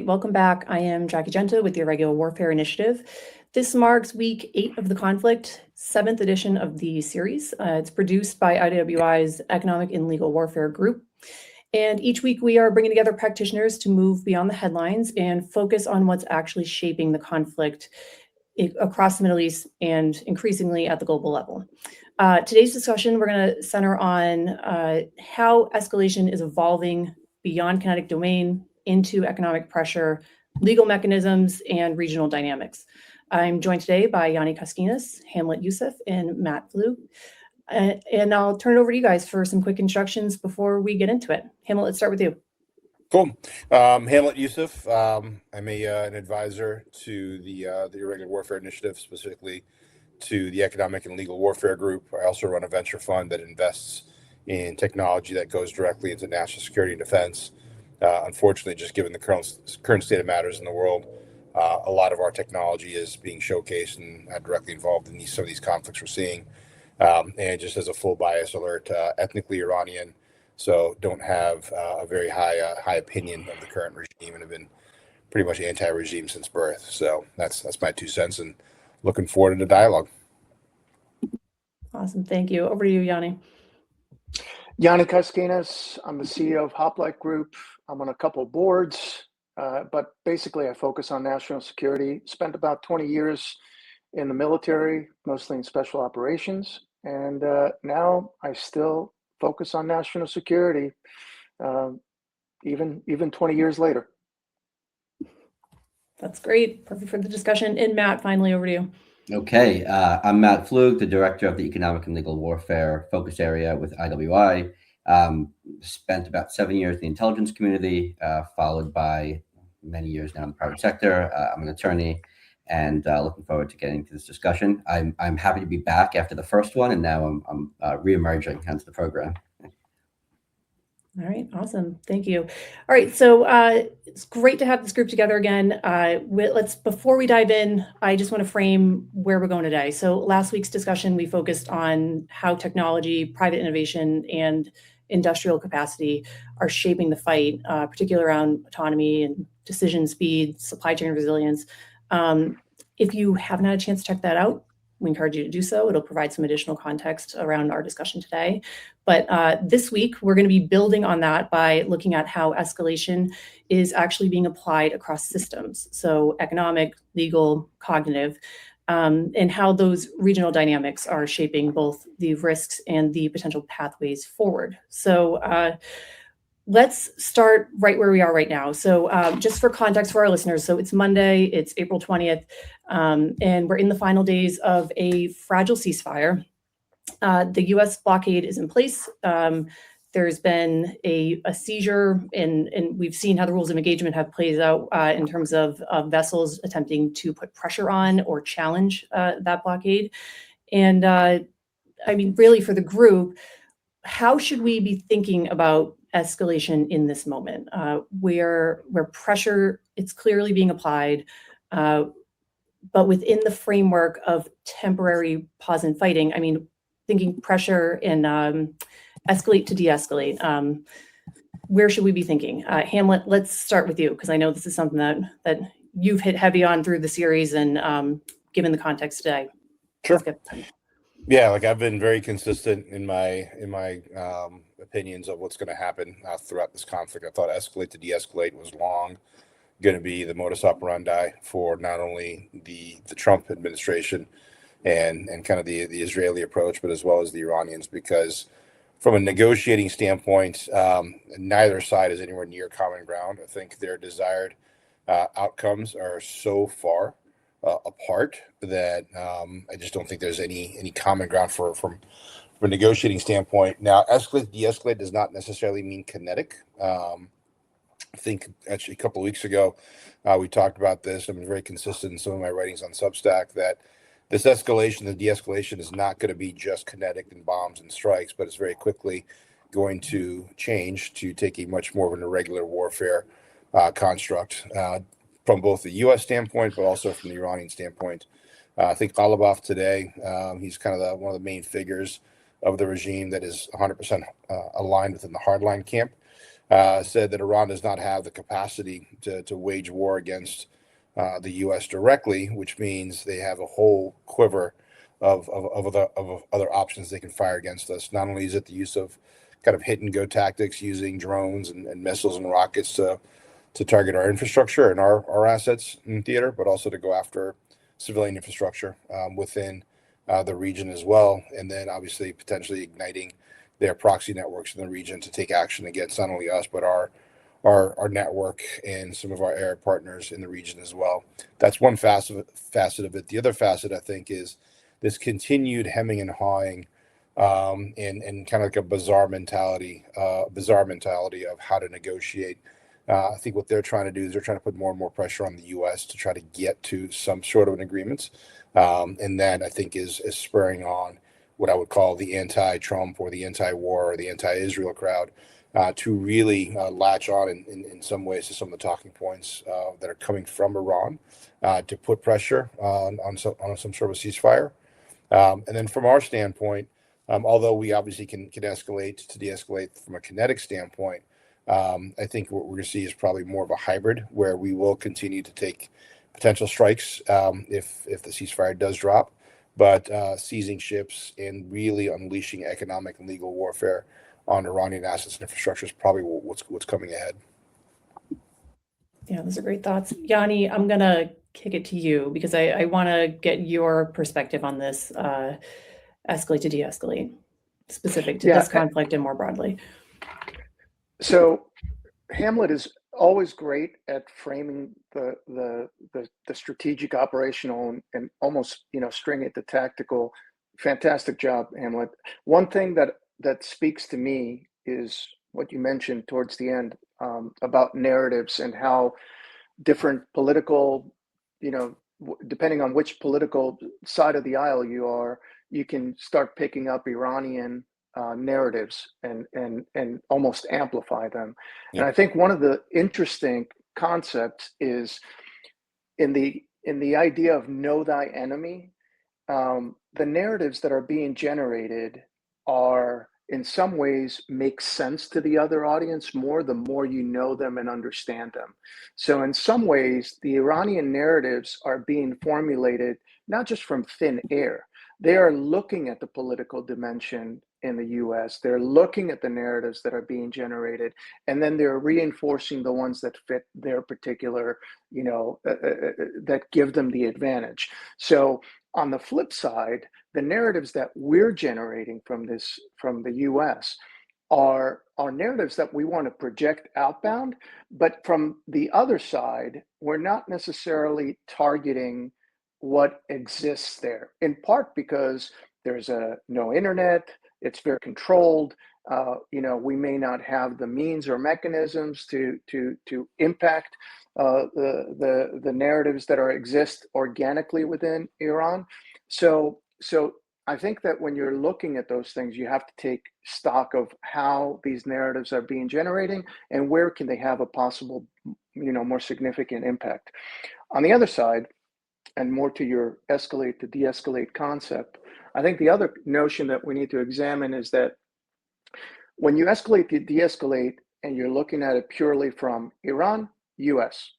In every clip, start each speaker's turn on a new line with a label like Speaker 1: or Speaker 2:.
Speaker 1: welcome back. I am Jackie Giunta with the Irregular Warfare Initiative. This marks week 8 of the conflict, 7th edition of the series. It's produced by IWI's Economic and Legal Warfare Group. And each week we are bringing together practitioners to move beyond the headlines and focus on what's actually shaping the conflict across the Middle East and increasingly at the global level. Today's discussion, we're going to center on how escalation is evolving beyond kinetic domain into economic pressure, legal mechanisms, and regional dynamics. I'm joined today by Gianni Koskinas, Hamlet Yousef, and Matt Flug. And I'll turn it over to you guys for some quick instructions before we get into it. Hamlet, let's start with you.
Speaker 2: Cool. Hamlet Yousef. I'm an advisor to the Irregular Warfare Initiative, specifically to the Economic and Legal Warfare Group. I also run a venture fund that invests in technology that goes directly into national security and defense. Unfortunately, just given the current state of matters in the world, a lot of our technology is being showcased and directly involved in some of these conflicts we're seeing. And just as a full bias alert, ethnically Iranian, so don't have a very high opinion of the current regime and have been pretty much anti-regime since birth. So that's my 2 cents, and looking forward to the dialogue.
Speaker 1: Awesome, thank you. Over to you, Gianni.
Speaker 3: Gianni Koskinas. I'm the CEO of Hoplite Group. I'm on a couple of boards, but basically I focus on national security. Spent about 20 years in the military, mostly in special operations. And now I still focus on national security, even 20 years later.
Speaker 1: That's great. Perfect for the discussion. And Matt, finally, over to you.
Speaker 4: Okay. I'm Matt Flug, the director of the Economic and Legal Warfare focus area with IWI. Spent about 7 years in the intelligence community, followed by many years now in the private sector. I'm an attorney. And looking forward to getting to this discussion. I'm happy to be back after the first one, and now I'm re-emerging, hence the program.
Speaker 1: All right, awesome, thank you. All right, so it's great to have this group together again. Before we dive in, I just want to frame where we're going today. So last week's discussion, we focused on how technology, private innovation, and industrial capacity are shaping the fight, particularly around autonomy and decision speed, supply chain resilience. If you haven't had a chance to check that out, we encourage you to do so. It'll provide some additional context around our discussion today. But this week, we're going to be building on that by looking at how escalation is actually being applied across systems. So economic, legal, cognitive, and how those regional dynamics are shaping both the risks and the potential pathways forward. So let's start right where we are right now. So just for context for our listeners, so it's Monday, it's April 20th, and we're in the final days of a fragile ceasefire. The U.S. blockade is in place. There's been a seizure, and we've seen how the rules of engagement have played out in terms of vessels attempting to put pressure on or challenge that blockade. And I mean, really for the group, how should we be thinking about escalation in this moment, where pressure it's clearly being applied, but within the framework of temporary pause in fighting? I mean, thinking pressure and escalate to de-escalate. Where should we be thinking? Hamlet, let's start with you, because I know this is something that you've hit heavy on through the series and given the context today.
Speaker 2: Sure. Yeah, like I've been very consistent in my opinions of what's going to happen throughout this conflict. I thought escalate to de-escalate was long going to be the modus operandi for not only the Trump administration and kind of the Israeli approach, but as well as the Iranians, because from a negotiating standpoint, neither side is anywhere near common ground. I think their desired outcomes are so far apart that I just don't think there's any common ground from a negotiating standpoint. Now, escalate, de-escalate does not necessarily mean kinetic. I think actually a couple of weeks ago, we talked about this. I've been very consistent in some of my writings on Substack that this escalation and de-escalation is not going to be just kinetic and bombs and strikes, but it's very quickly going to change to take a much more of an irregular warfare construct from both the U.S. standpoint, but also from the Iranian standpoint. I think Ghalibaf today, he's kind of one of the main figures of the regime that is 100% aligned within the hardline camp. said that Iran does not have the capacity to wage war against the U.S. directly, which means they have a whole quiver of other options they can fire against us. Not only is it the use of kind of hit and go tactics using drones and missiles and rockets to target our infrastructure and our assets in theater, but also to go after civilian infrastructure within the region as well. And then obviously potentially igniting their proxy networks in the region to take action against not only us, but our network and some of our Arab partners in the region as well. That's one facet of it. The other facet, I think, is this continued hemming and hawing and kind of like a bizarre mentality of how to negotiate. I think what they're trying to do is they're trying to put more and more pressure on the U.S. to try to get to some sort of an agreement. And that, I think, is spurring on what I would call the anti-Trump or the anti-war or the anti-Israel crowd to really latch on in some ways to some of the talking points that are coming from Iran to put pressure on some sort of a ceasefire. And then from our standpoint, although we obviously can escalate to de-escalate from a kinetic standpoint, I think what we're going to see is probably more of a hybrid where we will continue to take potential strikes if the ceasefire does drop, but seizing ships and really unleashing economic and legal warfare on Iranian assets and infrastructure is probably what's coming ahead.
Speaker 1: Yeah, those are great thoughts. Gianni, I'm going to kick it to you because I want to get your perspective on this escalate to de-escalate, specific to this conflict and more broadly.
Speaker 3: So Hamlet is always great at framing the strategic, operational, and almost string it to tactical. Fantastic job, Hamlet. One thing that speaks to me is what you mentioned towards the end about narratives and how different political, depending on which political side of the aisle you are, you can start picking up Iranian narratives and almost amplify them.
Speaker 2: Yeah.
Speaker 3: And I think one of the interesting concepts is in the idea of know thy enemy. The narratives that are being generated are in some ways make sense to the other audience more the more you know them and understand them. So in some ways, the Iranian narratives are being formulated not just from thin air. They are looking at the political dimension in the US. They're looking at the narratives that are being generated, and then they're reinforcing the ones that fit their particular, that give them the advantage. So on the flip side, the narratives that we're generating from the US are narratives that we want to project outbound, but from the other side, we're not necessarily targeting what exists there, in part because there's no internet, it's very controlled. We may not have the means or mechanisms to impact the narratives that exist organically within Iran. So I think that when you're looking at those things, you have to take stock of how these narratives are being generated and where can they have a possible, more significant impact. On the other side, and more to your escalate to de-escalate concept, I think the other notion that we need to examine is that when you escalate to de-escalate and you're looking at it purely from Iran, US,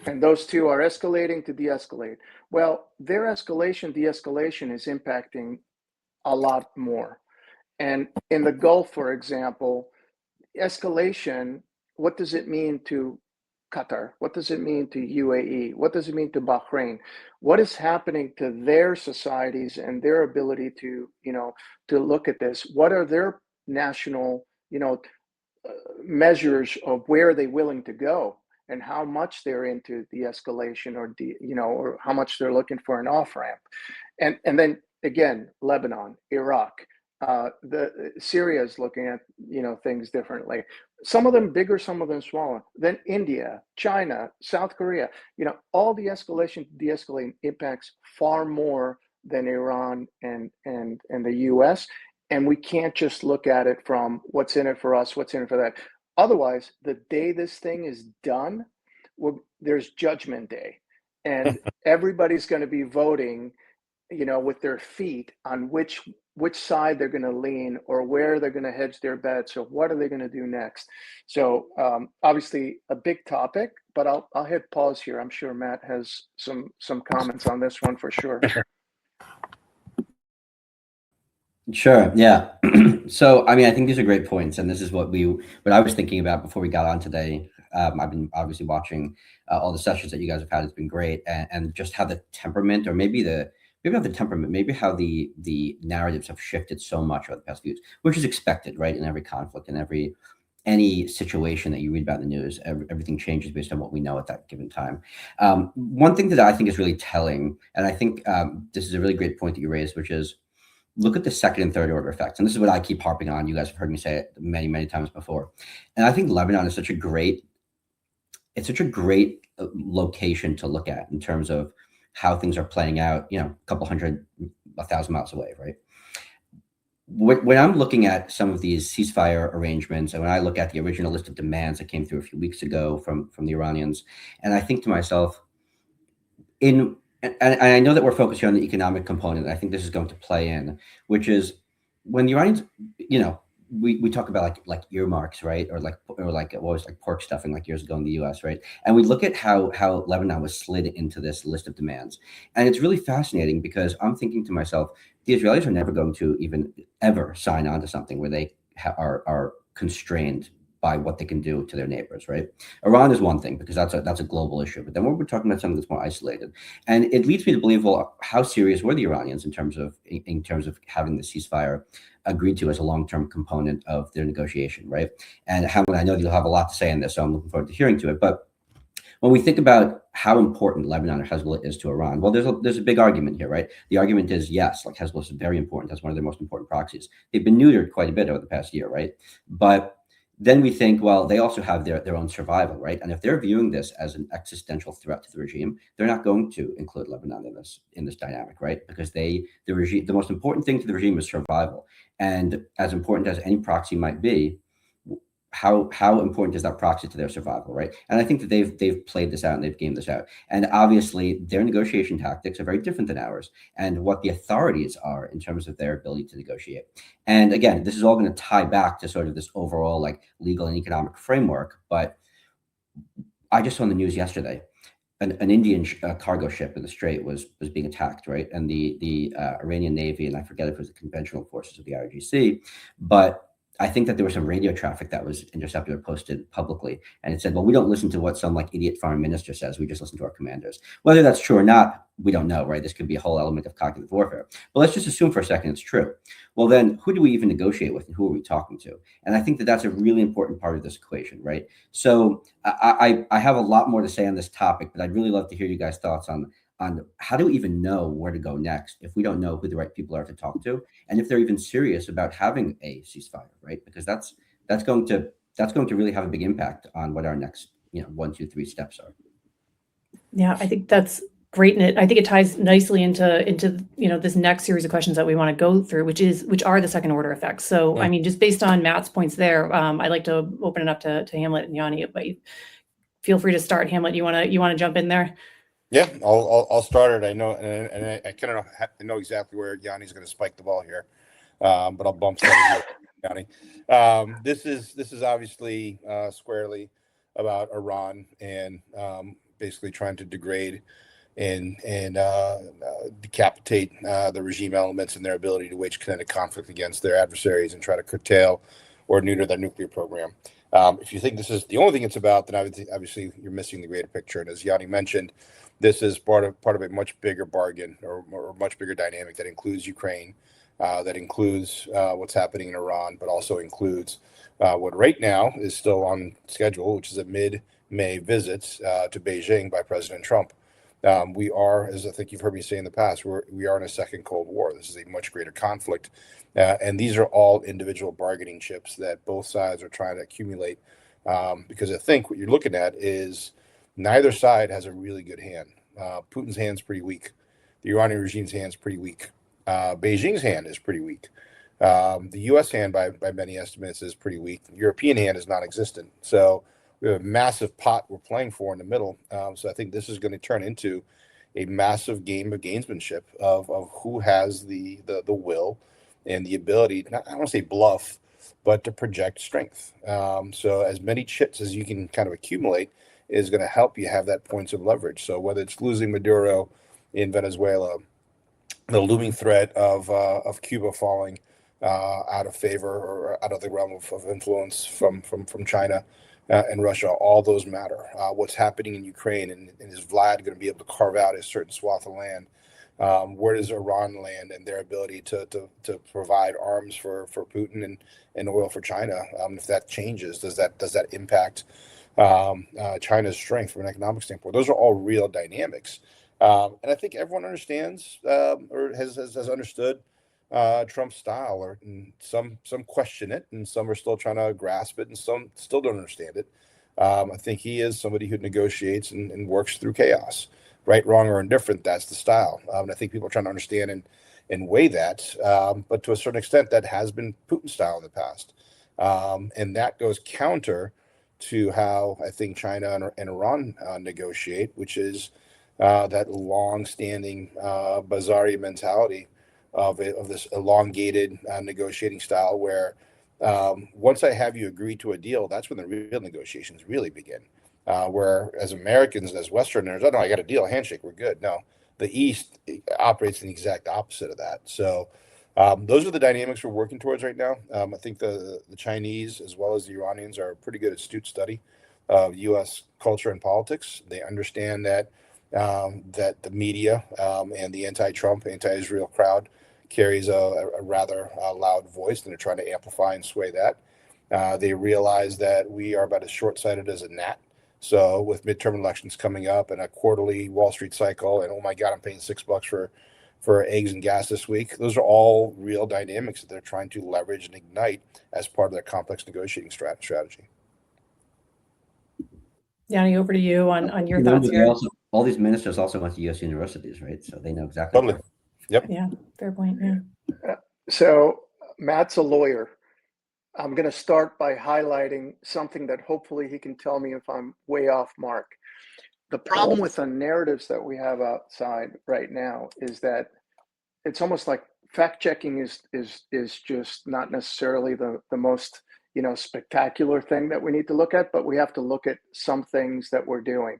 Speaker 3: and those two are escalating to de-escalate, well, their escalation, de-escalation is impacting a lot more. And in the Gulf, for example, escalation, what does it mean to Qatar? What does it mean to UAE? What does it mean to Bahrain? What is happening to their societies and their ability to look at this? What are their national, measures of where they're willing to go and how much they're into the escalation or how much they're looking for an off ramp? And then again, Lebanon, Iraq, Syria is looking at things differently. Some of them bigger, some of them smaller. Then India, China, South Korea. All the escalation, de-escalating impacts far more than Iran and the U.S. And we can't just look at it from what's in it for us, what's in it for that. Otherwise, the day this thing is done, there's Judgment Day, and everybody's going to be voting with their feet on which side they're going to lean or where they're going to hedge their bets or what are they going to do next. So obviously a big topic, but I'll hit pause here. I'm sure Matt has some comments on this one for sure.
Speaker 4: Sure. Yeah. So, I mean, I think these are great points, and this is what I was thinking about before we got on today. I've been obviously watching all the sessions that you guys have had. It's been great, and just how the temperament, or maybe not the temperament, maybe how the narratives have shifted so much over the past few years, which is expected, right? In every conflict, in any situation that you read about in the news, everything changes based on what we know at that given time. One thing that I think is really telling, and I think this is a really great point that you raised, which is, look at the second and third order effects. And this is what I keep harping on. You guys have heard me say it many, many times before. And I think Lebanon is such a great location to look at in terms of how things are playing out, a couple hundred, 1,000 miles away, right? When I'm looking at some of these ceasefire arrangements, and when I look at the original list of demands that came through a few weeks ago from the Iranians, and I think to myself, and I know that we're focused here on the economic component. I think this is going to play in, which is when the Iranians, we talk about like earmarks, right? Or like what was like pork stuffing like years ago in the US, right? And we look at how Lebanon was slid into this list of demands. And it's really fascinating because I'm thinking to myself, the Israelis are never going to even ever sign on to something where they are constrained by what they can do to their neighbors, right? Iran is one thing because that's a global issue, but then we're talking about something that's more isolated, and it leads me to believe, well, how serious were the Iranians in terms of having the ceasefire agreed to as a long-term component of their negotiation, right? And Hamlet, I know that you'll have a lot to say on this, so I'm looking forward to hearing to it. But when we think about how important Lebanon or Hezbollah is to Iran, well, there's a big argument here, right? The argument is, yes, like Hezbollah is very important. That's one of their most important proxies. They've been neutered quite a bit over the past year, right? But then we think, well, they also have their own survival, right? And if they're viewing this as an existential threat to the regime, they're not going to include Lebanon in this dynamic, right? Because the most important thing to the regime is survival. And as important as any proxy might be, how important is that proxy to their survival, right? And I think that they've played this out and they've gamed this out. And obviously, their negotiation tactics are very different than ours, and what the authorities are in terms of their ability to negotiate. And again, this is all going to tie back to sort of this overall like legal and economic framework. But I just saw on the news yesterday, an Indian cargo ship in the Strait was being attacked, right? And the Iranian Navy, and I forget if it was the conventional forces of the IRGC, but I think that there was some radio traffic that was intercepted or posted publicly, and it said, well, we don't listen to what some like idiot foreign minister says. We just listen to our commanders. Whether that's true or not, we don't know, right? This could be a whole element of cognitive warfare. But let's just assume for a second it's true. Well, then who do we even negotiate with, and who are we talking to? And I think that that's a really important part of this equation, right? So I have a lot more to say on this topic, but I'd really love to hear you guys' thoughts on how do we even know where to go next if we don't know who the right people are to talk to, and if they're even serious about having a ceasefire, right? Because that's going to really have a big impact on what our next 1, 2, 3 steps are.
Speaker 1: Yeah, I think that's great, and I think it ties nicely into this next series of questions that we want to go through, which are the second order effects. So, I mean, just based on Matt's points there, I'd like to open it up to Hamlet and Gianni, but feel free to start. Hamlet, you want to jump in there?
Speaker 2: Yeah, I'll start it. I know, and I kind of know exactly where Yanni's going to spike the ball here, but I'll bump something here, Yanni. This is obviously squarely about Iran and basically trying to degrade and decapitate the regime elements and their ability to wage kinetic conflict against their adversaries and try to curtail or neuter their nuclear program. If you think this is the only thing it's about, then obviously you're missing the greater picture. And as Gianni mentioned, this is part of a much bigger bargain or much bigger dynamic that includes Ukraine, that includes what's happening in Iran, but also includes what right now is still on schedule, which is a mid-May visit to Beijing by President Trump. We are, as I think you've heard me say in the past, we are in a second Cold War. This is a much greater conflict. And these are all individual bargaining chips that both sides are trying to accumulate. Because I think what you're looking at is neither side has a really good hand. Putin's hand's pretty weak. The Iranian regime's hand's pretty weak. Beijing's hand is pretty weak. The U.S. hand, by many estimates, is pretty weak. The European hand is non-existent. So we have a massive pot we're playing for in the middle. So I think this is going to turn into a massive game of gamesmanship of who has the will and the ability, not, I don't want to say bluff, but to project strength. So as many chips as you can kind of accumulate is going to help you have that points of leverage. So whether it's losing Maduro in Venezuela, the looming threat of Cuba falling out of favor or out of the realm of influence from China and Russia, all those matter. What's happening in Ukraine, and is Vlad going to be able to carve out a certain swath of land? Where does Iran land and their ability to provide arms for Putin and oil for China? If that changes, does that impact China's strength from an economic standpoint? Those are all real dynamics. And I think everyone understands or has understood Trump's style, or some question it, and some are still trying to grasp it, and some still don't understand it. I think he is somebody who negotiates and works through chaos, right, wrong, or indifferent. That's the style. And I think people are trying to understand and weigh that. But to a certain extent, that has been Putin's style in the past, and that goes counter to how I think China and Iran negotiate, which is that long-standing Bazari mentality of this elongated negotiating style, where once I have you agree to a deal, that's when the real negotiations really begin. Where as Americans, as Westerners, oh no, I got a deal, a handshake, we're good. No, the East operates in the exact opposite of that. So those are the dynamics we're working towards right now. I think the Chinese as well as the Iranians are a pretty good astute study of U.S. culture and politics. They understand that that the media and the anti-Trump, anti-Israel crowd carries a rather loud voice, and they're trying to amplify and sway that. They realize that we are about as short-sighted as a gnat. So with midterm elections coming up and a quarterly Wall Street cycle, and oh my God, I'm paying $6 for eggs and gas this week. Those are all real dynamics that they're trying to leverage and ignite as part of their complex negotiating strategy.
Speaker 1: Gianni, over to you on your thoughts here.
Speaker 4: All these ministers also went to U.S. universities, right? So they know exactly.
Speaker 2: Totally. Yep.
Speaker 1: Yeah, fair point. Yeah.
Speaker 3: So Matt's a lawyer. I'm going to start by highlighting something that hopefully he can tell me if I'm way off mark. The problem with the narratives that we have outside right now is that it's almost like fact checking is just not necessarily the most spectacular thing that we need to look at, but we have to look at some things that we're doing,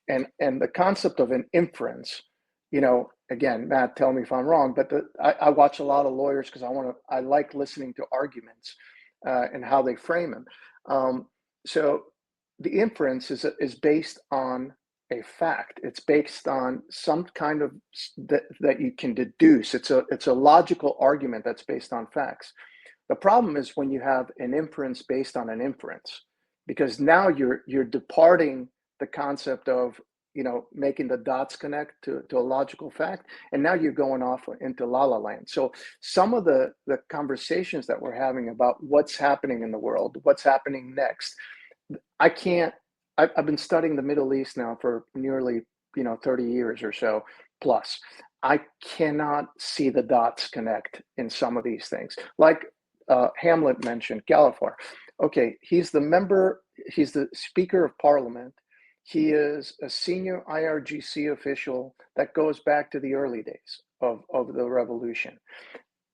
Speaker 3: and the concept of an inference. Again, Matt, tell me if I'm wrong, but I watch a lot of lawyers because I like listening to arguments and how they frame them. So the inference is based on a fact. It's based on some kind of that you can deduce. It's a logical argument that's based on facts. The problem is when you have an inference based on an inference, because now you're departing the concept of making the dots connect to a logical fact, and now you're going off into la la land. So some of the conversations that we're having about what's happening in the world, what's happening next, I've been studying the Middle East now for nearly 30 years or so plus. I cannot see the dots connect in some of these things. Like Hamlet mentioned, Galifar. Okay, he's the Speaker of Parliament. He is a senior IRGC official that goes back to the early days of the revolution.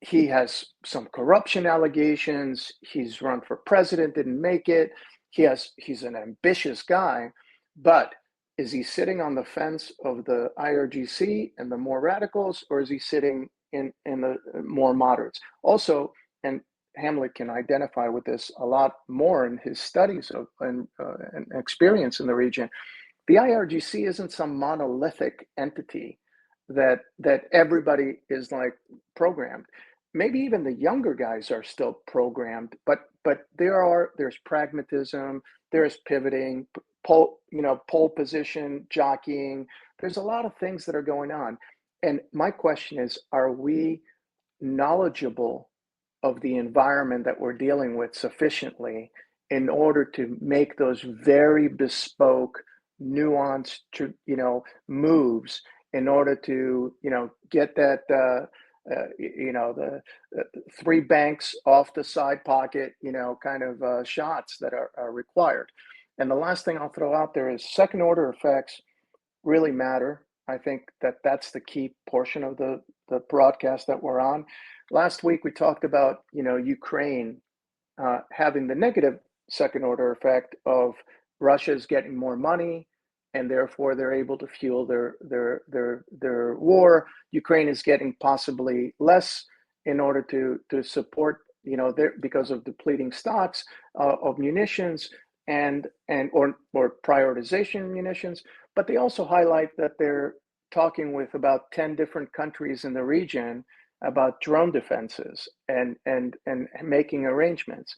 Speaker 3: He has some corruption allegations. He's run for president, didn't make it. He's an ambitious guy, but is he sitting on the fence of the IRGC and the more radicals, or is he sitting in the more moderates? Also, and Hamlet can identify with this a lot more in his studies and experience in the region. The IRGC isn't some monolithic entity that everybody is like programmed. Maybe even the younger guys are still programmed, but there's pragmatism, there's pivoting, pole position, jockeying. There's a lot of things that are going on. And my question is, are we knowledgeable of the environment that we're dealing with sufficiently in order to make those very bespoke, nuanced, moves in order to, get that, the three banks off the side pocket, kind of shots that are required. And the last thing I'll throw out there is second order effects really matter. I think that that's the key portion of the broadcast that we're on. Last week we talked about, Ukraine having the negative second order effect of Russia's getting more money, and therefore they're able to fuel their war. Ukraine is getting possibly less in order to support, because of depleting stocks of munitions or prioritization munitions. But they also highlight that they're talking with about 10 different countries in the region about drone defenses and making arrangements.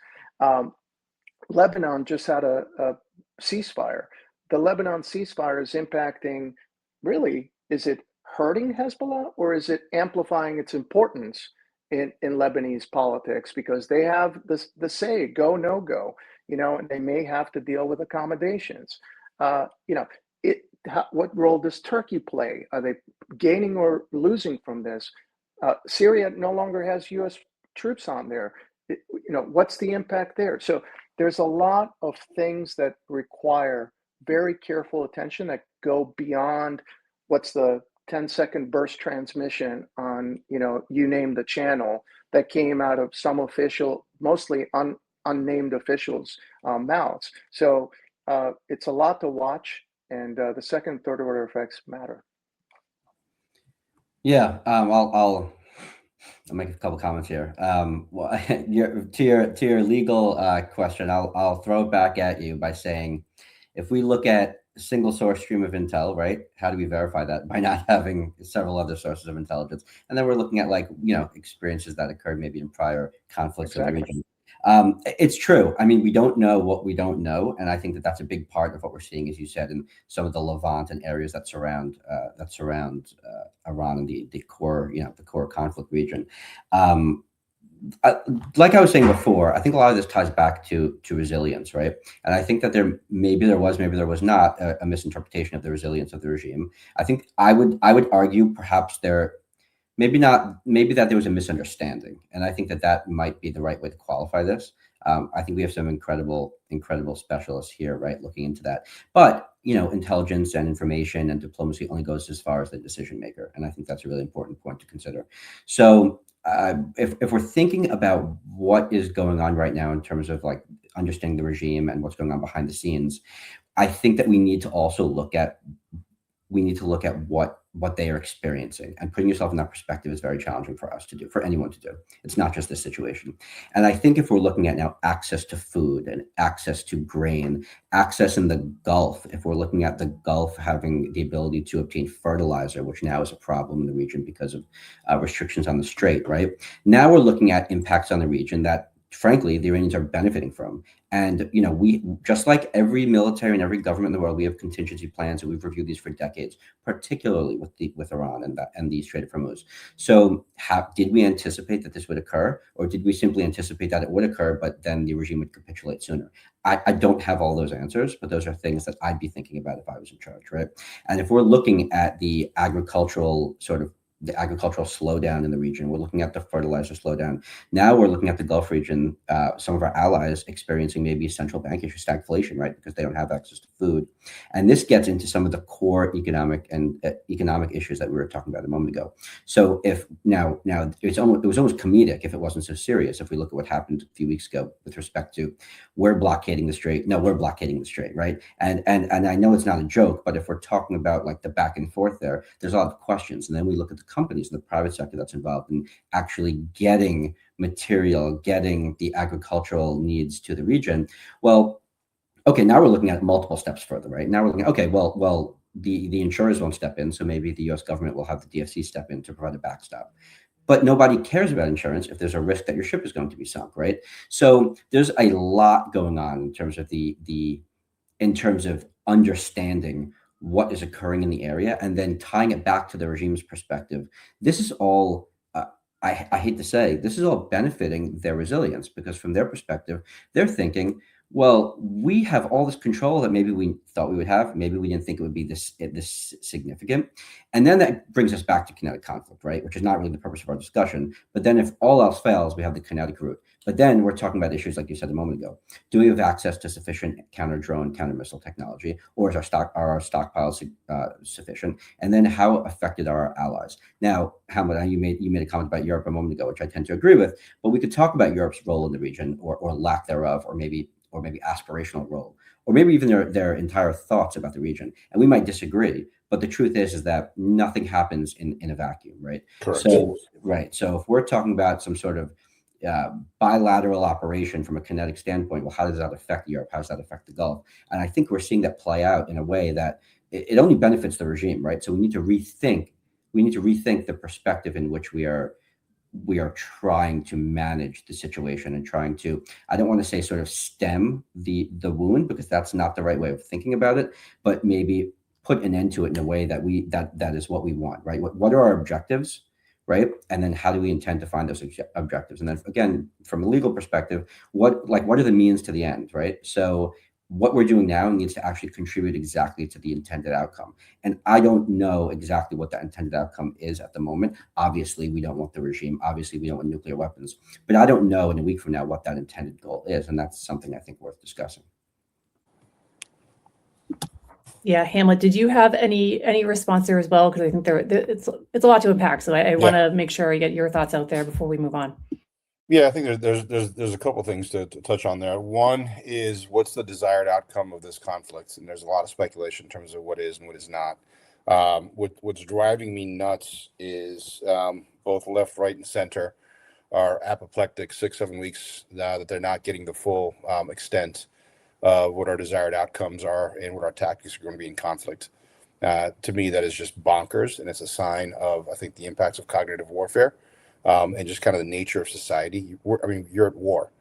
Speaker 3: Lebanon just had a ceasefire. The Lebanon ceasefire is impacting, really, is it hurting Hezbollah, or is it amplifying its importance in Lebanese politics, because they have the say, go, no go, and they may have to deal with accommodations. What role does Turkey play? Are they gaining or losing from this? Syria no longer has U.S. troops on there. What's the impact there? So there's a lot of things that require very careful attention that go beyond what's the 10-second burst transmission on, you name the channel, that came out of some official, mostly unnamed officials' mouths. So it's a lot to watch, and the second, third order effects matter.
Speaker 4: Yeah, I'll make a couple comments here. Well, to your legal question, I'll throw it back at you by saying, if we look at a single source stream of intel, right? How do we verify that? By not having several other sources of intelligence, and then we're looking at experiences that occurred maybe in prior conflicts in the region. It's true. I mean, we don't know what we don't know, and I think that that's a big part of what we're seeing, as you said, in some of the Levant and areas that surround Iran and the core conflict region. Like I was saying before, I think a lot of this ties back to resilience, right? And I think that there was not a misinterpretation of the resilience of the regime. I think I would argue perhaps maybe that there was a misunderstanding, and I think that might be the right way to qualify this. I think we have some incredible specialists here, right, looking into that. But intelligence and information and diplomacy only goes as far as the decision maker, and I think that's a really important point to consider. So if we're thinking about what is going on right now in terms of understanding the regime and what's going on behind the scenes, I think that we need to also look at what they are experiencing, and putting yourself in that perspective is very challenging for anyone to do. It's not just this situation. And I think if we're looking at now access to food and access to grain, access in the Gulf, if we're looking at the Gulf having the ability to obtain fertilizer, which now is a problem in the region because of restrictions on the Strait, right? Now we're looking at impacts on the region that, frankly, the Iranians are benefiting from. And, we, just like every military and every government in the world, we have contingency plans, and we've reviewed these for decades, particularly with Iran and the Strait of Hormuz. So did we anticipate that this would occur, or did we simply anticipate that it would occur, but then the regime would capitulate sooner? I don't have all those answers, but those are things that I'd be thinking about if I was in charge, right? And if we're looking at the agricultural slowdown in the region, we're looking at the fertilizer slowdown. Now we're looking at the Gulf region, some of our allies experiencing maybe central bank issue stagflation, right? Because they don't have access to food. And this gets into some of the core economic issues that we were talking about a moment ago. So if now it was almost comedic if it wasn't so serious. If we look at what happened a few weeks ago with respect to we're blockading the Strait, right? And I know it's not a joke, but if we're talking about the back and forth there's a lot of questions. And then we look at the companies in the private sector that's involved in actually getting material, getting the agricultural needs to the region. Well, okay, now we're looking at multiple steps further, right? Now we're looking, okay, well, the insurers won't step in, so maybe the U.S. government will have the DFC step in to provide a backstop. But nobody cares about insurance if there's a risk that your ship is going to be sunk, right? So there's a lot going on in terms of understanding what is occurring in the area, and then tying it back to the regime's perspective. This is all, I hate to say, this is all benefiting their resilience, because from their perspective, they're thinking, Well, we have all this control that maybe we thought we would have. Maybe we didn't think it would be this significant. And then that brings us back to kinetic conflict, right? Which is not really the purpose of our discussion. But then if all else fails, we have the kinetic route. But then we're talking about issues like you said a moment ago. Do we have access to sufficient counter-drone, counter-missile technology? Or is our stockpiles sufficient? And then how affected are our allies? Now, Hamlet, you made a comment about Europe a moment ago, which I tend to agree with. But we could talk about Europe's role in the region or lack thereof, or maybe aspirational role, or maybe even their entire thoughts about the region. And we might disagree, but the truth is that nothing happens in a vacuum, right?
Speaker 2: Correct.
Speaker 4: So if we're talking about some sort of bilateral operation from a kinetic standpoint, well, how does that affect Europe? How does that affect the Gulf? And I think we're seeing that play out in a way that it only benefits the regime, right? So we need to rethink the perspective in which we are trying to manage the situation and trying to, I don't want to say sort of stem the wound, because that's not the right way of thinking about it, but maybe put an end to it in a way that that is what we want, right? What are our objectives, right? And then how do we intend to find those objectives? And then again, from a legal perspective, what are the means to the end, right? So what we're doing now needs to actually contribute exactly to the intended outcome. And I don't know exactly what that intended outcome is at the moment. Obviously, we don't want the regime. Obviously, we don't want nuclear weapons. But I don't know in a week from now what that intended goal is. And that's something I think worth discussing.
Speaker 1: Yeah, Hamlet, did you have any response there as well? Because I think it's a lot to unpack. So I want to make sure I get your thoughts out there before we move on.
Speaker 2: Yeah, I think there's a couple things to touch on there. One is, what's the desired outcome of this conflict? And there's a lot of speculation in terms of what is and what is not. What's driving me nuts is both left, right, and center are apoplectic 6-7 weeks that they're not getting the full extent of what our desired outcomes are and what our tactics are going to be in conflict. To me, that is just bonkers, and it's a sign of, I think, the impacts of cognitive warfare. And just kind of the nature of society. You're at war.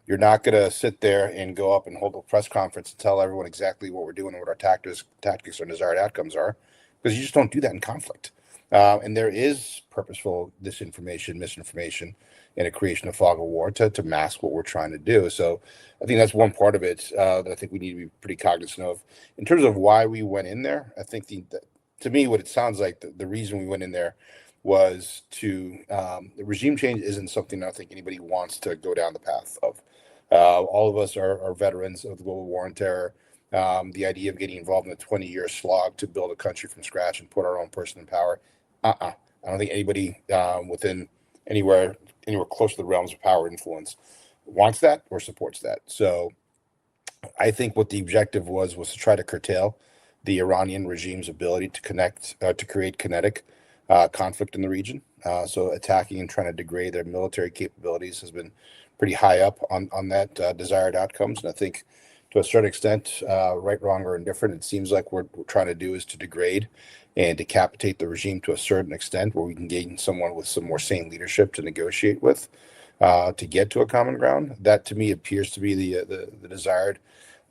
Speaker 2: You're not going to sit there and go up and hold a press conference and tell everyone exactly what we're doing and what our tactics or desired outcomes are, because you just don't do that in conflict. And there is purposeful disinformation, misinformation, and a creation of fog of war to mask what we're trying to do. So I think that's one part of it that I think we need to be pretty cognizant of. In terms of why we went in there, I think to me, what it sounds like, the reason we went in there was to the regime change isn't something I think anybody wants to go down the path of. All of us are veterans of the global war on terror. The idea of getting involved in a 20-year slog to build a country from scratch and put our own person in power, I don't think anybody within anywhere close to the realms of power influence wants that or supports that. So I think what the objective was to try to curtail the Iranian regime's ability to create kinetic conflict in the region. So attacking and trying to degrade their military capabilities has been pretty high up on that desired outcomes. And I think to a certain extent, right, wrong, or indifferent, it seems like what we're trying to do is to degrade and decapitate the regime to a certain extent, where we can gain someone with some more sane leadership to negotiate with, to get to a common ground. That to me appears to be the desired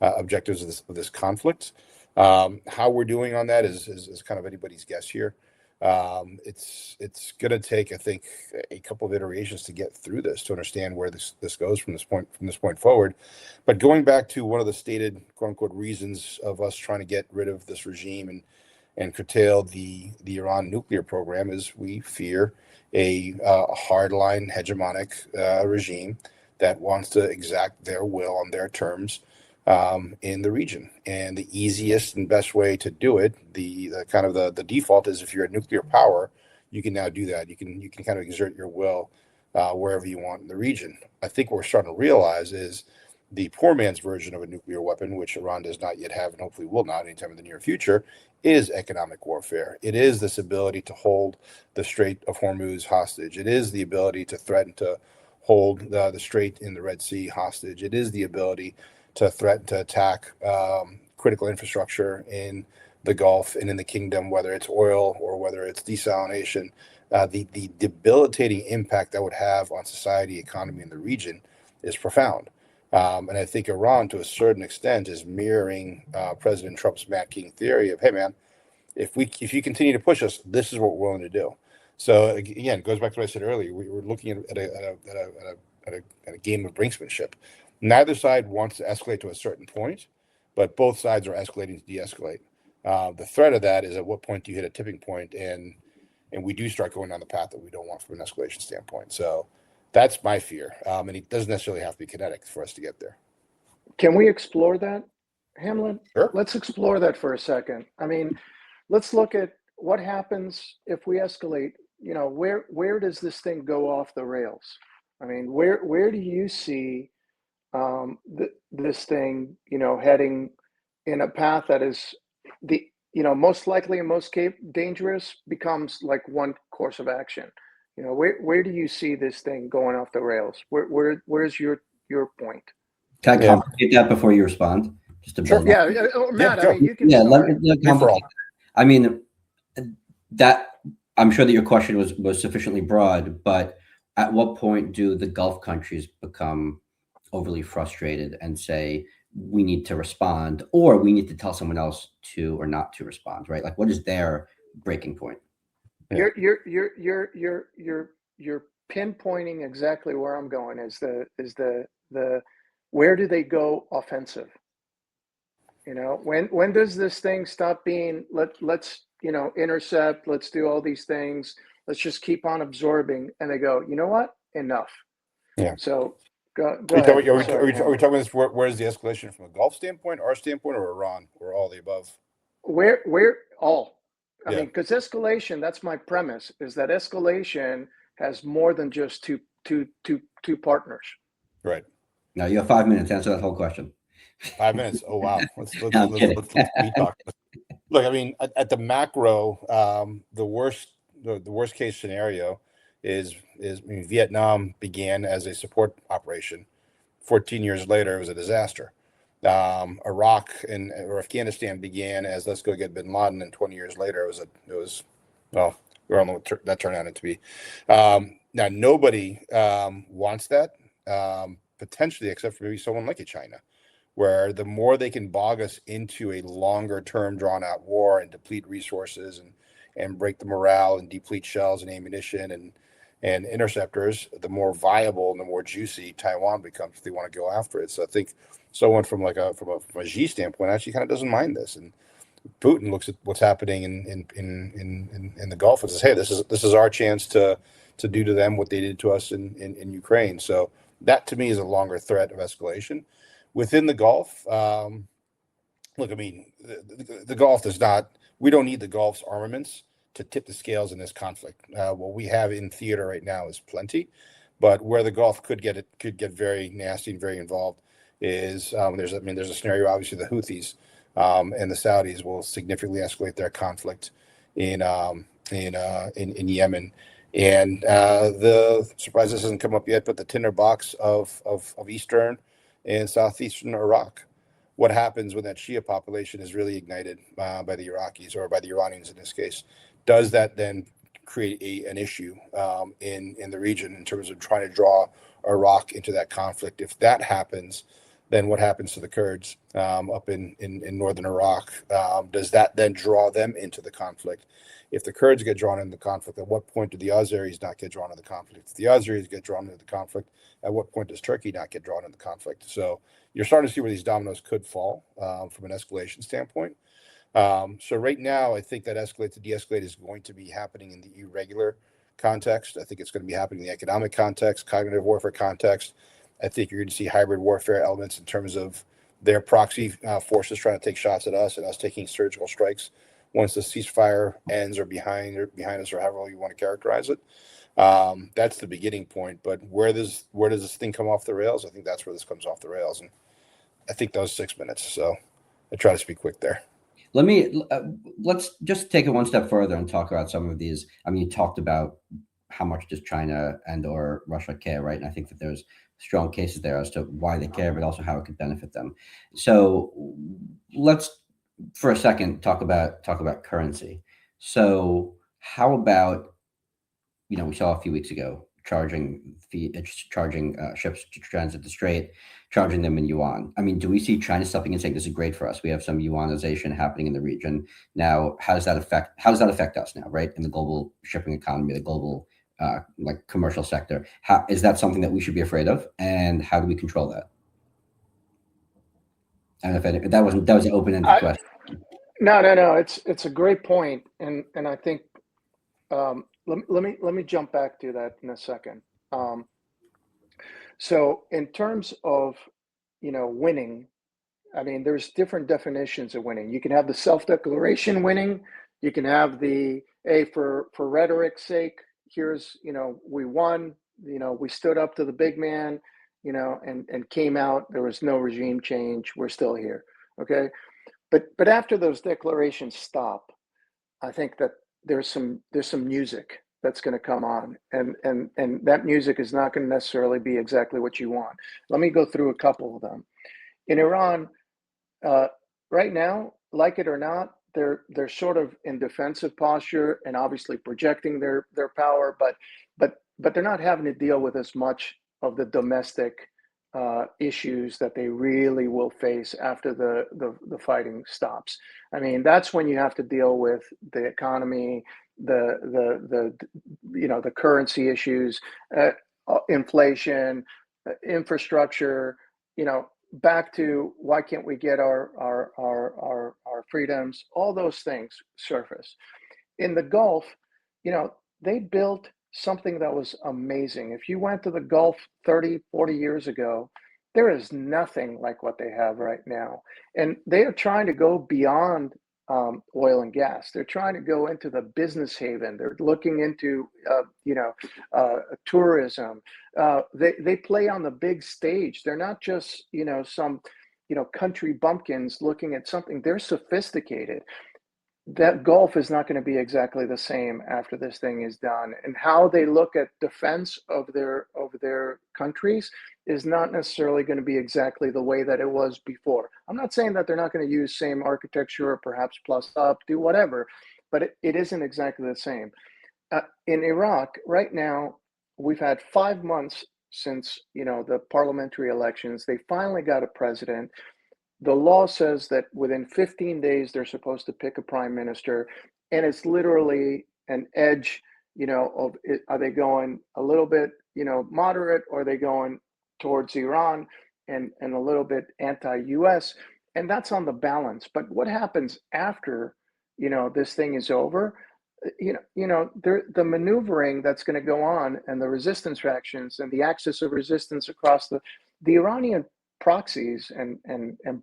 Speaker 2: objectives of this conflict. How we're doing on that is kind of anybody's guess here. It's going to take, I think, a couple of iterations to get through this, to understand where this goes from this point forward. But going back to one of the stated quote unquote reasons of us trying to get rid of this regime and curtail the Iran nuclear program is we fear a hardline hegemonic regime that wants to exact their will on their terms in the region. And the easiest and best way to do it, the default is, if you're a nuclear power, you can now do that. You can kind of exert your will wherever you want in the region. I think what we're starting to realize is the poor man's version of a nuclear weapon, which Iran does not yet have and hopefully will not anytime in the near future, is economic warfare. It is this ability to hold the Strait of Hormuz hostage. It is the ability to threaten to hold the Strait in the Red Sea hostage. It is the ability to threaten to attack critical infrastructure in the Gulf and in the kingdom, whether it's oil or whether it's desalination. The debilitating impact that would have on society, economy, in the region is profound. And I think Iran, to a certain extent, is mirroring President Trump's Matt King theory of, hey, man, if you continue to push us, this is what we're willing to do. So again, it goes back to what I said earlier. We're looking at a game of brinksmanship. Neither side wants to escalate to a certain point, but both sides are escalating to de-escalate. The threat of that is at what point do you hit a tipping point and we do start going down the path that we don't want from an escalation standpoint. So that's my fear. And it doesn't necessarily have to be kinetic for us to get there.
Speaker 3: Can we explore that, Hamlet?
Speaker 2: Sure.
Speaker 3: Let's explore that for a second. I mean, let's look at what happens if we escalate. You know, where does this thing go off the rails? I mean, where do you see this thing, you know, heading in a path that is most likely and most dangerous becomes like one course of action? You know, where do you see this thing going off the rails? Where's your point?
Speaker 4: Can I complicate that before you respond? Just to build.
Speaker 3: Yeah, Matt. I mean, you can.
Speaker 4: Yeah, let complicate. I mean, that I'm sure that your question was sufficiently broad, but at what point do the Gulf countries become overly frustrated and say we need to respond, or we need to tell someone else to or not to respond? Right? Like, what is their breaking point?
Speaker 3: You're pinpointing exactly where I'm going. Is the where do they go offensive? You know, when does this thing stop being let's intercept, let's do all these things, let's just keep on absorbing, and they go, you know what, enough.
Speaker 2: Yeah.
Speaker 3: So go
Speaker 2: Are
Speaker 3: ahead.
Speaker 2: we talking this? Where's the escalation from a Gulf standpoint, our standpoint, or Iran, or all the above?
Speaker 3: Where all? I mean, because escalation, that's my premise, is that escalation has more than just two partners.
Speaker 2: Right.
Speaker 4: Now you have 5 minutes to answer that whole question.
Speaker 2: 5 minutes. Oh wow. Let's speed talk. Look, I mean, at the macro, the worst case scenario is Vietnam began as a support operation. 14 years later, it was a disaster. Iraq or Afghanistan began as let's go get bin Laden, and 20 years later, it was well, we don't know what that turned out to be. Now nobody wants that, potentially, except for maybe someone like China, where the more they can bog us into a longer term drawn out war and deplete resources and break the morale and deplete shells and ammunition and interceptors, the more viable and the more juicy Taiwan becomes if they want to go after it. So I think someone from a Xi standpoint actually kind of doesn't mind this, and Putin looks at what's happening in the Gulf and says, hey, this is our chance to do to them what they did to us in Ukraine. So that to me is a longer threat of escalation. Within the Gulf, look, I mean, the Gulf does not, we don't need the Gulf's armaments to tip the scales in this conflict. What we have in theater right now is plenty, but where the Gulf could get very nasty and very involved is there's a scenario, obviously the Houthis and the Saudis will significantly escalate their conflict in Yemen. And the surprise, this hasn't come up yet, but the tinderbox of eastern and southeastern Iraq. What happens when that Shia population is really ignited by the Iraqis or by the Iranians in this case? Does that then create an issue in the region in terms of trying to draw Iraq into that conflict? If that happens, then what happens to the Kurds up in northern Iraq? Does that then draw them into the conflict? If the Kurds get drawn into the conflict, at what point do the Azeris not get drawn into the conflict? If the Azeris get drawn into the conflict, at what point does Turkey not get drawn into the conflict? So you're starting to see where these dominoes could fall from an escalation standpoint. So right now, I think that escalate to de-escalate is going to be happening in the irregular context. I think it's going to be happening in the economic context, cognitive warfare context. I think you're going to see hybrid warfare elements in terms of their proxy forces trying to take shots at us and us taking surgical strikes once the ceasefire ends or behind us or however you want to characterize it. That's the beginning point. But where does this thing come off the rails? I think that's where this comes off the rails. And I think that was 6 minutes. So I try to speak quick there.
Speaker 4: Let's just take it one step further and talk about some of these. I mean, you talked about how much does China and or Russia care, right? And I think that there's strong cases there as to why they care, but also how it could benefit them. So let's, for a second, talk about currency. So how about, we saw a few weeks ago charging ships to transit the Strait, charging them in yuan. I mean, do we see China stepping in and saying this is great for us? We have some yuanization happening in the region now. How does that affect us now, right? In the global shipping economy, the global commercial sector. How is that something that we should be afraid of, and how do we control that? I don't know if that was an open-ended question.
Speaker 3: No. It's a great point, and I think let me jump back to that in a second. So in terms of winning, I mean, there's different definitions of winning. You can have the self-declaration winning. You can have the for rhetoric's sake, here's we won. We stood up to the big man. And came out. There was no regime change. We're still here. Okay, but after those declarations stop, I think that there's some music that's going to come on, and that music is not going to necessarily be exactly what you want. Let me go through a couple of them. In Iran, right now, like it or not, they're sort of in defensive posture and obviously projecting their power, but they're not having to deal with as much of the domestic issues that they really will face after the fighting stops. I mean, that's when you have to deal with the economy, the currency issues, inflation, infrastructure. Back to why can't we get our freedoms? All those things surface. In the Gulf, they built something that was amazing. If you went to the Gulf 30, 40 years ago, there is nothing like what they have right now. And they are trying to go beyond oil and gas. They're trying to go into the business haven. They're looking into, tourism. They play on the big stage. They're not just, some, country bumpkins looking at something. They're sophisticated. That Gulf is not going to be exactly the same after this thing is done. And how they look at defense of their countries is not necessarily going to be exactly the way that it was before. I'm not saying that they're not going to use same architecture or perhaps plus up, do whatever, but it isn't exactly the same. In Iraq, right now, we've had 5 months since the parliamentary elections. They finally got a president. The law says that within 15 days, they're supposed to pick a prime minister. And it's literally an edge, of it, are they going a little bit, moderate, or are they going towards Iran and a little bit anti-US? And that's on the balance. But what happens after, this thing is over? The maneuvering that's going to go on and the resistance factions and the axis of resistance across the Iranian proxies and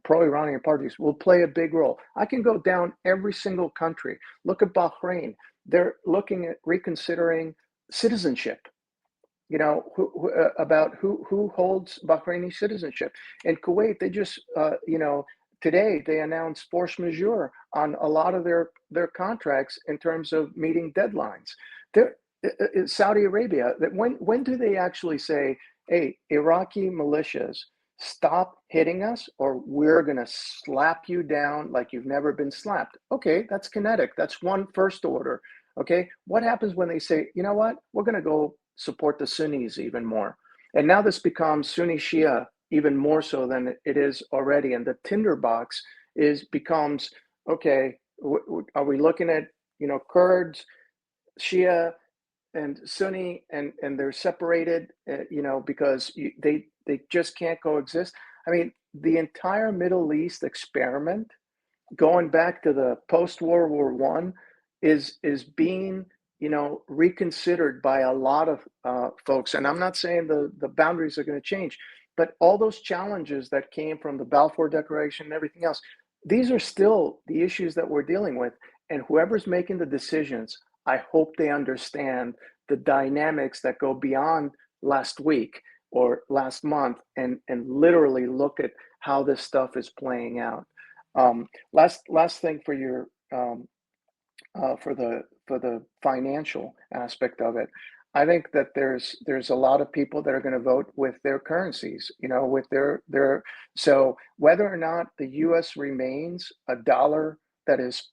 Speaker 3: pro-Iranian parties will play a big role. I can go down every single country. Look at Bahrain. They're looking at reconsidering citizenship, about who holds Bahraini citizenship. In Kuwait, they just, today they announced force majeure on a lot of their contracts in terms of meeting deadlines. Saudi Arabia, that when do they actually say, hey, Iraqi militias, stop hitting us or we're going to slap you down like you've never been slapped? Okay, that's kinetic. That's one first order. Okay, what happens when they say, you know what, we're going to go support the Sunnis even more? And now this becomes Sunni Shia even more so than it is already. And the tinderbox becomes, okay, are we looking at, Kurds, Shia, and Sunni, and they're separated, because they just can't coexist. I mean, the entire Middle East experiment, going back to the post-World War I, is being, reconsidered by a lot of folks. And I'm not saying the boundaries are going to change, but all those challenges that came from the Balfour Declaration and everything else, these are still the issues that we're dealing with. And whoever's making the decisions, I hope they understand the dynamics that go beyond last week or last month and literally look at how this stuff is playing out. Last thing for your for the financial aspect of it, I think that there's a lot of people that are going to vote with their currencies, with their so whether or not the U.S. remains a dollar that is,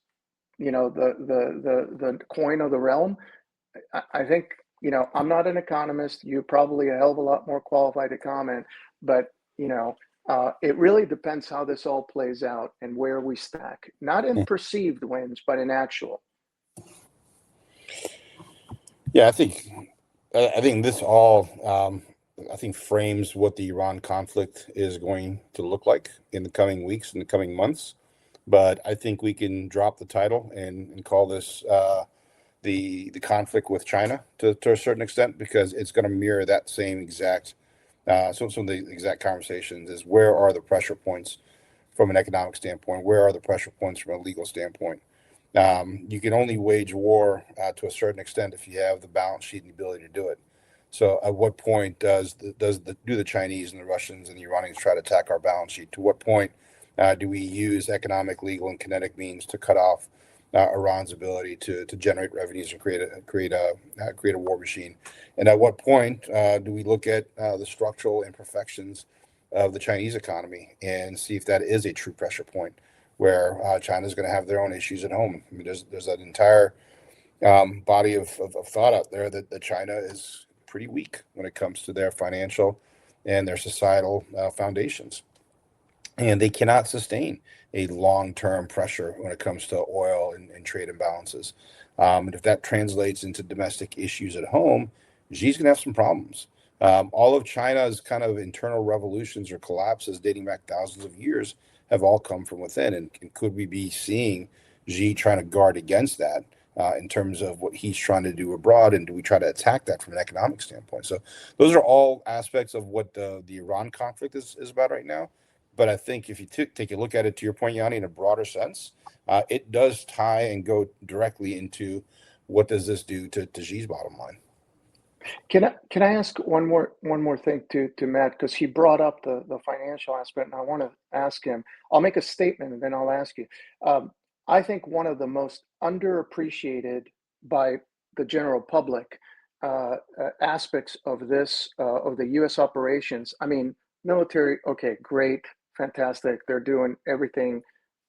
Speaker 3: the coin of the realm, I think, I'm not an economist. You're probably a hell of a lot more qualified to comment, but it really depends how this all plays out and where we stack, not in perceived wins, but in actual.
Speaker 2: Yeah, I think this all, I think frames what the Iran conflict is going to look like in the coming weeks and the coming months. But I think we can drop the title and call this the conflict with China to a certain extent, because it's going to mirror that same exact some of the exact conversations is where are the pressure points from an economic standpoint, where are the pressure points from a legal standpoint. You can only wage war to a certain extent if you have the balance sheet and the ability to do it. So at what point do the Chinese and the Russians and the Iranians try to attack our balance sheet? To what point do we use economic, legal, and kinetic means to cut off Iran's ability to generate revenues and create a war machine? And at what point do we look at the structural imperfections of the Chinese economy and see if that is a true pressure point where China is going to have their own issues at home? I mean, there's an entire body of thought out there that China is pretty weak when it comes to their financial and their societal foundations. And they cannot sustain a long-term pressure when it comes to oil and trade imbalances. And if that translates into domestic issues at home, Xi's going to have some problems. All of China's kind of internal revolutions or collapses dating back thousands of years have all come from within. And could we be seeing Xi trying to guard against that in terms of what he's trying to do abroad? And do we try to attack that from an economic standpoint? So those are all aspects of what the Iran conflict is about right now. But I think if you take a look at it, to your point, Gianni, in a broader sense, it does tie and go directly into what does this do to Xi's bottom line.
Speaker 3: Can I ask one more thing to Matt, because he brought up the financial aspect, and I want to ask him. I'll make a statement and then I'll ask you. I think one of the most underappreciated by the general public aspects of this of the U.S. operations. I mean, military, okay, great, fantastic. They're doing everything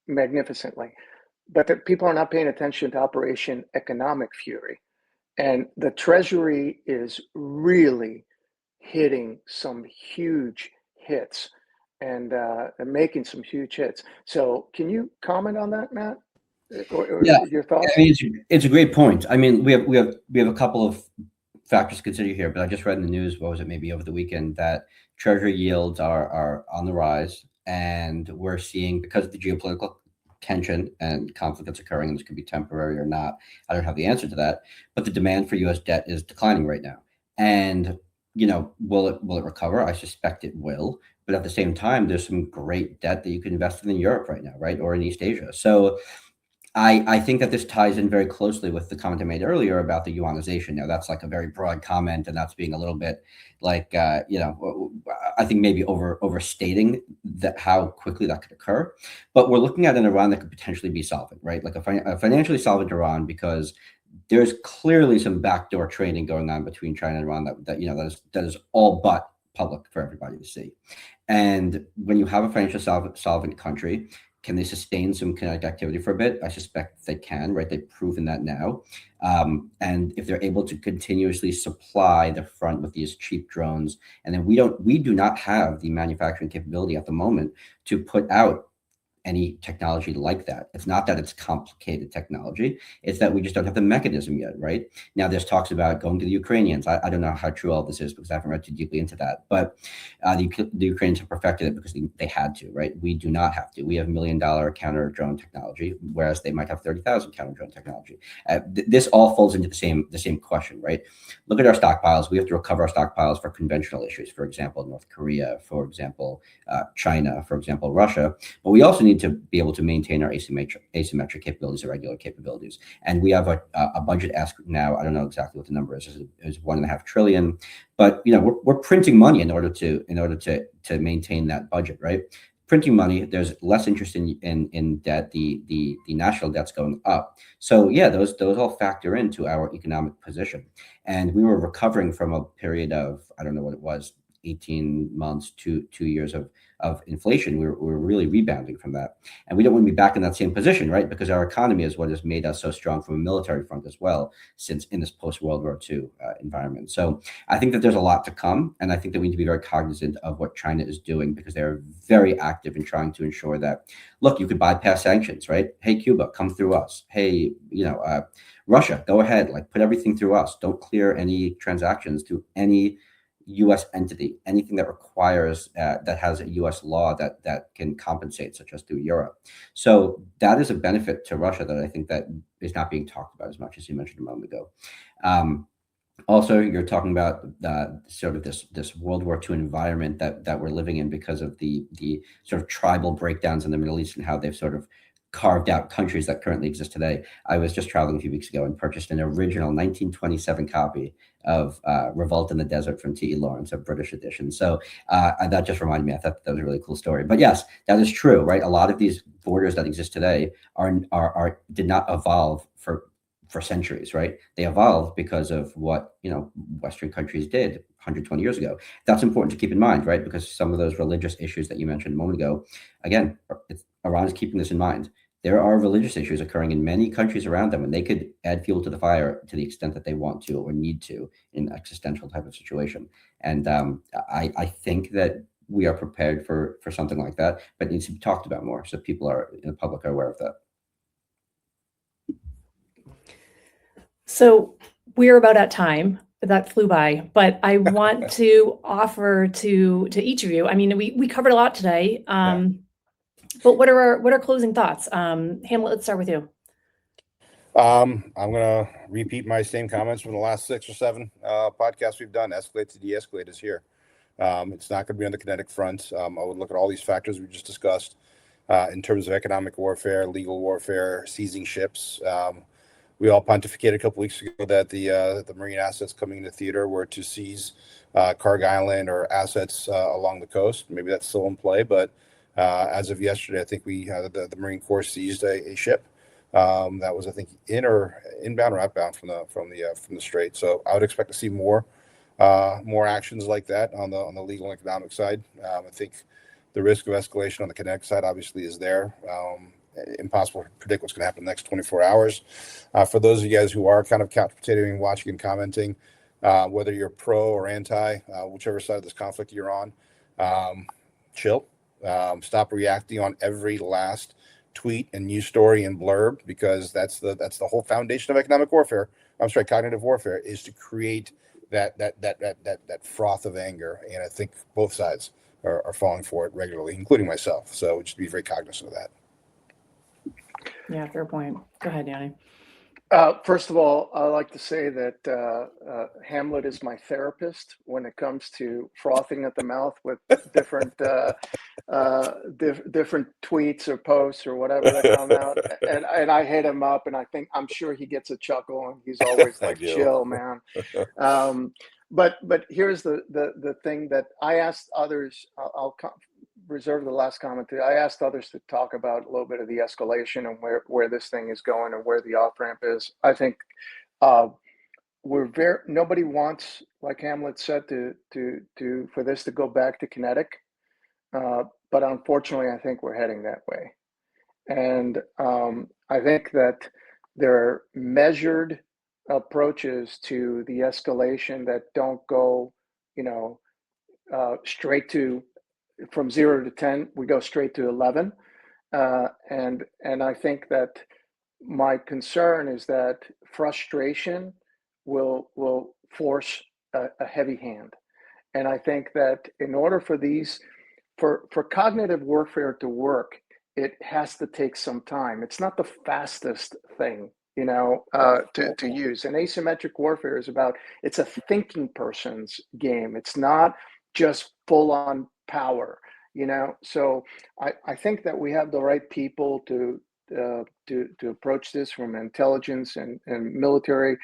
Speaker 3: magnificently, but people are not paying attention to Operation Economic Fury. And the Treasury is really hitting some huge hits and making some huge hits. So can you comment on that, Matt? Or
Speaker 4: Yeah,
Speaker 3: your thoughts?
Speaker 4: I mean, it's a great point. I mean, we have a couple of factors to consider here, but I just read in the news, what was it, maybe over the weekend, that Treasury yields are on the rise, and we're seeing, because of the geopolitical tension and conflict that's occurring, and this could be temporary or not, I don't have the answer to that, but the demand for U.S. debt is declining right now. And, will it recover? I suspect it will. But at the same time, there's some great debt that you can invest in Europe right now, right? Or in East Asia. So I think that this ties in very closely with the comment I made earlier about the yuanization. Now, that's like a very broad comment, and that's being a little bit like, I think maybe overstating that how quickly that could occur. But we're looking at an Iran that could potentially be solvent, right? Like a financially solvent Iran, because there's clearly some backdoor trading going on between China and Iran that is all but public for everybody to see. And when you have a financially solvent country, can they sustain some kinetic activity for a bit? I suspect they can, right? They've proven that now. And if they're able to continuously supply the front with these cheap drones, and then we do not have the manufacturing capability at the moment to put out any technology like that. It's not that it's complicated technology, it's that we just don't have the mechanism yet, right? Now there's talks about going to the Ukrainians. I don't know how true all this is because I haven't read too deeply into that, but the Ukrainians have perfected it because they had to, right? We do not have to. We have $1 million counter drone technology, whereas they might have 30,000 counter drone technology. This all falls into the same question, right? Look at our stockpiles. We have to recover our stockpiles for conventional issues, for example, North Korea, for example, China, for example, Russia, but we also need to be able to maintain our asymmetric capabilities, irregular capabilities. And we have a budget ask now. I don't know exactly what the number is. It's $1.5 trillion, but we're printing money in order to maintain that budget, right? Printing money, there's less interest in debt. The national debt's going up. So yeah, those all factor into our economic position. And we were recovering from a period of, I don't know what it was, 18 months to 2 years of inflation. We're really rebounding from that. And we don't want to be back in that same position, right? Because our economy is what has made us so strong from a military front as well, since in this post-World War II environment. So I think that there's a lot to come. And I think that we need to be very cognizant of what China is doing, because they're very active in trying to ensure that, look, you could bypass sanctions, right? Hey, Cuba, come through us. Hey, Russia, go ahead, like put everything through us. Don't clear any transactions to any U.S. entity, anything that requires that has a U.S. law that can compensate, such as through Europe. So that is a benefit to Russia that I think that is not being talked about as much as you mentioned a moment ago. Also, you're talking about sort of this World War II environment that we're living in because of the sort of tribal breakdowns in the Middle East and how they've sort of carved out countries that currently exist today. I was just traveling a few weeks ago and purchased an original 1927 copy of Revolt in the Desert from T.E. Lawrence, a British edition. So that just reminded me, I thought that was a really cool story. But yes, that is true, right? A lot of these borders that exist today did not evolve for centuries, right? They evolved because of what, Western countries did 120 years ago. That's important to keep in mind, right? Because some of those religious issues that you mentioned a moment ago, again, Iran is keeping this in mind. There are religious issues occurring in many countries around them, and they could add fuel to the fire to the extent that they want to or need to in an existential type of situation. And I think that we are prepared for something like that, but it needs to be talked about more so people in the public are aware of that.
Speaker 1: So we're about at time. That flew by, but I want to offer to each of you. I mean, we covered a lot today, but what are our closing thoughts? Hamlet, let's start with you.
Speaker 2: I'm gonna repeat my same comments from the last 6 or 7 podcasts we've done. Escalate to de-escalate is here. It's not going to be on the kinetic front. I would look at all these factors we just discussed in terms of economic warfare, legal warfare, seizing ships. We all pontificated a couple weeks ago that the marine assets coming into theater were to seize Carg Island or assets along the coast. Maybe that's still in play, but as of yesterday, I think the Marine Corps seized a ship that was, I think, inbound or outbound from the Strait. So I would expect to see more actions like that on the legal and economic side. I think the risk of escalation on the kinetic side obviously is there. Impossible to predict what's going to happen in the next 24 hours. For those of you guys who are kind of couch potatoing, watching and commenting, whether you're pro or anti, whichever side of this conflict you're on, chill. Stop reacting on every last tweet and news story and blurb, because that's the whole foundation of economic warfare. I'm sorry, cognitive warfare is to create that froth of anger, and I think both sides are falling for it regularly, including myself. So just be very cognizant of that.
Speaker 1: Yeah, fair point. Go ahead, Gianni.
Speaker 3: First of all, I like to say that Hamlet is my therapist when it comes to frothing at the mouth with different different tweets or posts or whatever that come out, and I hit him up, and I'm sure he gets a chuckle, and he's always like, "Chill, man." But here's the thing that I asked others. I'll reserve the last comment. I asked others to talk about a little bit of the escalation and where this thing is going and where the off ramp is. I think nobody wants, like Hamlet said, for this to go back to kinetic, but unfortunately, I think we're heading that way, and I think that there are measured approaches to the escalation that don't go, straight to. From 0 to 10, we go straight to 11, and I think that my concern is that frustration will force a heavy hand, and I think that in order for for cognitive warfare to work, it has to take some time. It's not the fastest thing, to use. And asymmetric warfare it's a thinking person's game. It's not just full on power, so I think that we have the right people to approach this from an intelligence and military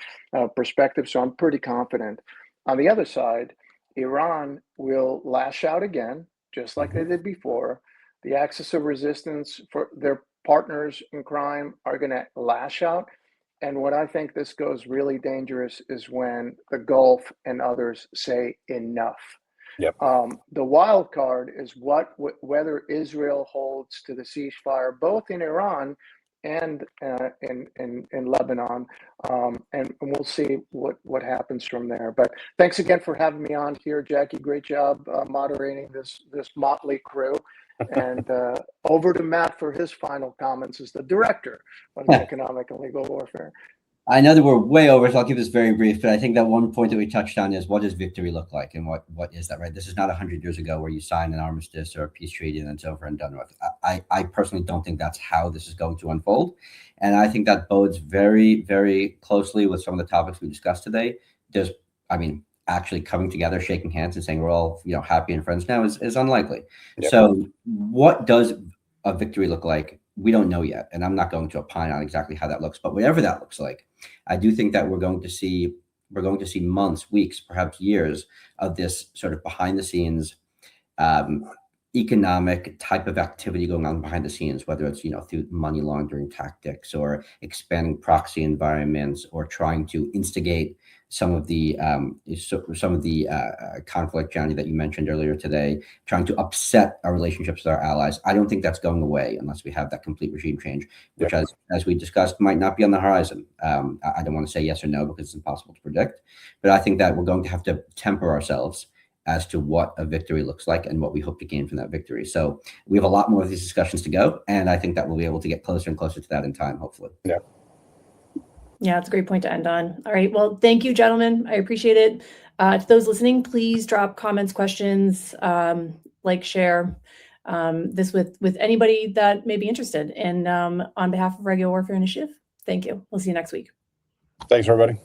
Speaker 3: perspective, so I'm pretty confident. On the other side, Iran will lash out again, just like they did before. The axis of resistance for their partners in crime are going to lash out, and what I think this goes really dangerous is when the Gulf and others say enough.
Speaker 2: Yep.
Speaker 3: The wild card is whether Israel holds to the ceasefire, both in Iran and in Lebanon, and we'll see what happens from there. But thanks again for having me on here, Jackie. Great job moderating this motley crew. And over to Matt for his final comments as the director of the Economic and Legal Warfare.
Speaker 4: I know that we're way over, so I'll keep this very brief, but I think that one point that we touched on is what does victory look like, and what is that, right? This is not 100 years ago where you sign an armistice or a peace treaty and it's over and done with. I personally don't think that's how this is going to unfold. And I think that bodes very, very closely with some of the topics we discussed today. Actually coming together, shaking hands and saying we're all, happy and friends now is unlikely. Yep. So what does a victory look like? We don't know yet. And I'm not going to opine on exactly how that looks, but whatever that looks like, I do think that we're going to see months, weeks, perhaps years of this sort of behind the scenes economic type of activity going on behind the scenes, whether it's, through money laundering tactics or expanding proxy environments or trying to instigate some of the conflict, Gianni, that you mentioned earlier today, trying to upset our relationships with our allies. I don't think that's going away unless we have that complete regime change, which, as we discussed, might not be on the horizon. I don't want to say yes or no because it's impossible to predict, but I think that we're going to have to temper ourselves as to what a victory looks like and what we hope to gain from that victory. So we have a lot more of these discussions to go, and I think that we'll be able to get closer and closer to that in time, hopefully.
Speaker 2: Yeah.
Speaker 1: Yeah, it's a great point to end on. All right. Well, thank you, gentlemen. I appreciate it. To those listening, please drop comments, questions, share this with anybody that may be interested. And on behalf of Regular Warfare Initiative, thank you. We'll see you next week.
Speaker 2: Thanks, everybody.